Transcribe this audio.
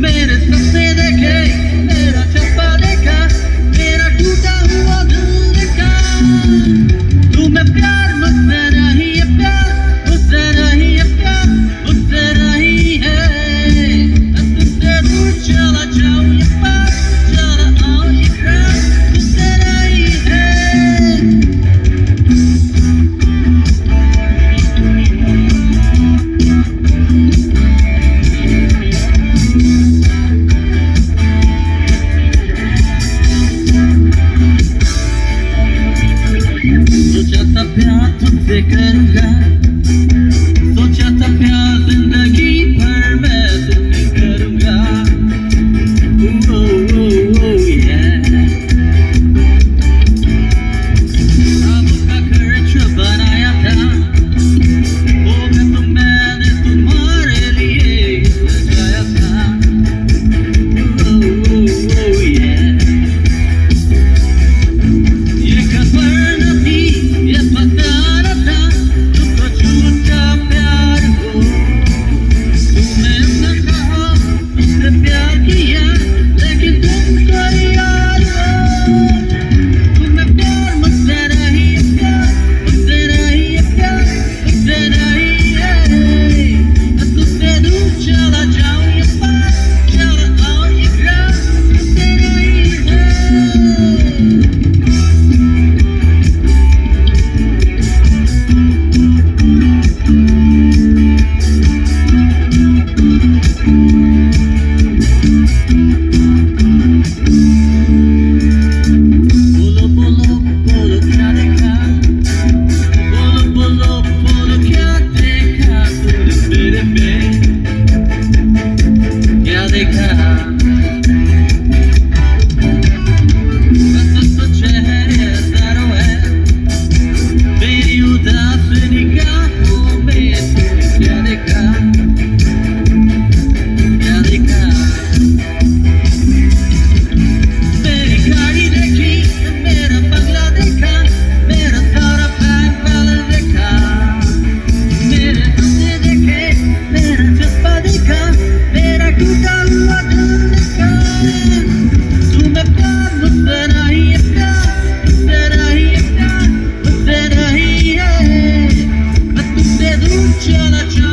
मेरे सपने देखे, मेरा चप्पा देखा, मेरा टूटा हुआ दिल देखा। तुम्हें प्यार मुझसे नहीं है, प्यार मुझसे नहीं है, प्यार मुझसे नहीं है। मैं तुमसे दूर चला जाऊं या पास चला आऊं, ये प्यार मुझसे नहीं है। सोचा था प्यार तुमसे करूंगा, सोचा था प्यार जिंदगी भर मैं तुमसे करूंगा। ख्वाबों का घर जो बनाया था, वो मैंने तुम्हारे लिए सजाया था। ये खबर न थी, ये पता न था तुमको झूठा प्यार हो। तुमने न कहा तुमसे प्यार किया, लेकिन तुमको याद हो। तुम्हें प्यार मुझसे नहीं है, प्यार मुझसे नहीं है, प्यार मुझसे नहीं है। मैं तुमसे दूर चला जाऊं या पास चला आऊं, ये प्यार मुझसे नहीं है। बोलो बोलो बोलो क्या देखा, बोलो बोलो बोलो क्या देखा तुमने मेरे में, क्या देखा। बस तो चेहरे हजारों है, मेरी उदास निगाहों में तुमने क्या देखा, क्या देखा। मेरी गाड़ी देखी, मेरा बंगला देखा, मेरा सारा बैंक बैलेंस देखा। मेरे सपने देखे, मेरा चप्पा देखा, मेरा टूटा हुआ दिल देखा। तुम्हें प्यार मुझसे नहीं है, प्यार मुझसे नहीं है, प्यार मुझसे नहीं है। मैं तुमसे दूर चला जाऊं